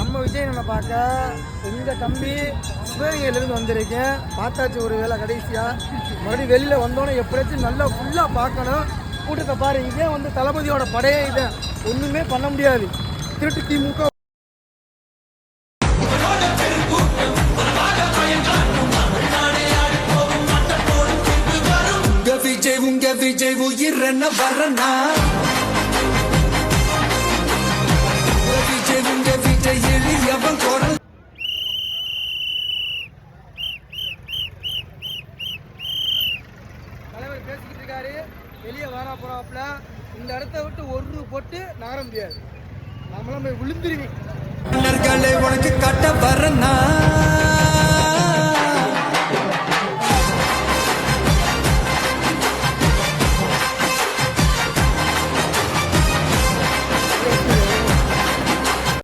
நம்ம விஜயனை பார்க்க எங்கள் தம்பி சிவகங்கையிலேருந்து வந்திருக்கேன். பார்த்தாச்சு ஒரு வேளை கடைசியாக. மறுபடியும் வெளியில் வந்தோன்னே எப்படியாச்சும் நல்லா ஃபுல்லாக பார்க்கணும். கூட்டத்தை பாரு, இதே வந்து தளபதியோட படையே இதை ஒன்றுமே பண்ண முடியாது. திருட்டு திமுக உங்க விஜய் உயிர் என்ன வரனா விஜய் உங்க விஜய் எளியவன் குரல். தலைவர் பேசிக்கிட்டு இருக்காரு, வெளியே வாரா போறாப்புல. இந்த இடத்த விட்டு ஒரு பொட்டு நகர முடியாது. நம்மளாம் போய் விழுந்துருவீங்க. உனக்கு கட்ட வரனா